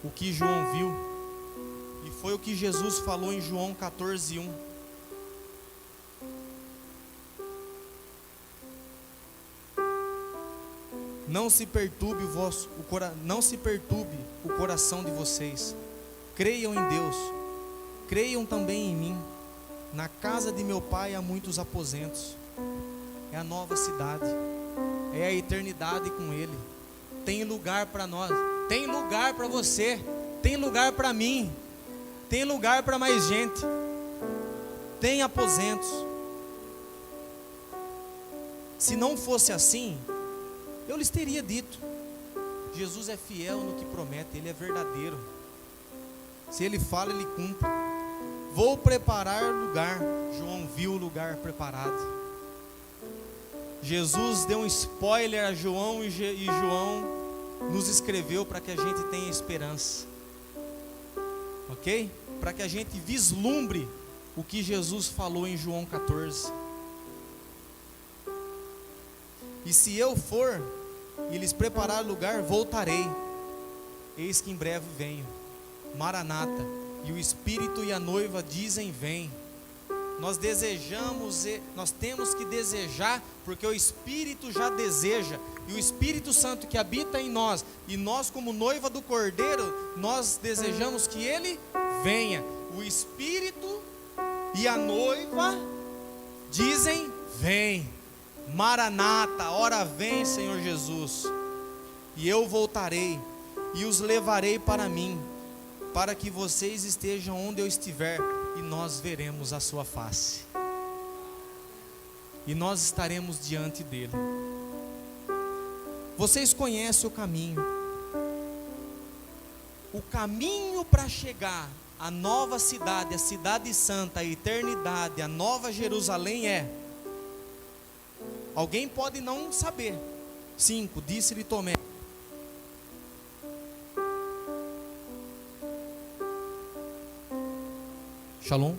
o que João viu. E foi o que Jesus falou em João 14:1. Não se perturbe o coração de vocês. Creiam em Deus, creiam também em mim. Na casa de meu Pai há muitos aposentos. É a nova cidade, é a eternidade com Ele. Tem lugar para nós, tem lugar para você, tem lugar para mim, tem lugar para mais gente, tem aposentos. Se não fosse assim, eu lhes teria dito. Jesus é fiel no que promete, Ele é verdadeiro. Se Ele fala, Ele cumpre. Vou preparar lugar. João viu o lugar preparado. Jesus deu um spoiler a João e João nos escreveu para que a gente tenha esperança. Ok? Para que a gente vislumbre o que Jesus falou em João 14. E se eu for e lhes preparar lugar, voltarei. Eis que em breve venho. Maranata. E o Espírito e a noiva dizem: vem. nós temos que desejar, porque o Espírito já deseja, e o Espírito Santo que habita em nós, e nós como noiva do Cordeiro, nós desejamos que Ele venha. O Espírito e a noiva dizem: vem, Maranata, ora vem, Senhor Jesus. E eu voltarei e os levarei para mim, para que vocês estejam onde eu estiver, e nós veremos a sua face, e nós estaremos diante dele. Vocês conhecem o caminho para chegar à nova cidade, a cidade santa, a eternidade, a nova Jerusalém é. Alguém pode não saber. 5, disse-lhe Tomé. Shalom.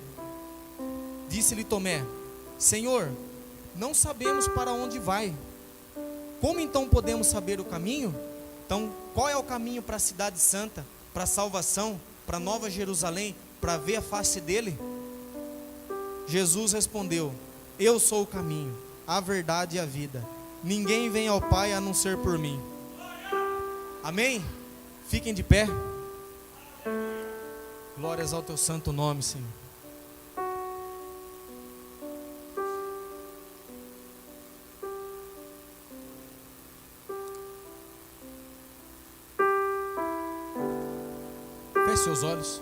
Disse-lhe Tomé: Senhor, não sabemos para onde vai. Como então podemos saber o caminho? Então, qual é o caminho para a cidade santa, para a salvação, para a nova Jerusalém, para ver a face dele? Jesus respondeu: eu sou o caminho, a verdade e a vida. Ninguém vem ao Pai a não ser por mim. Amém? Fiquem de pé. Glórias ao teu santo nome, Senhor. Feche seus olhos.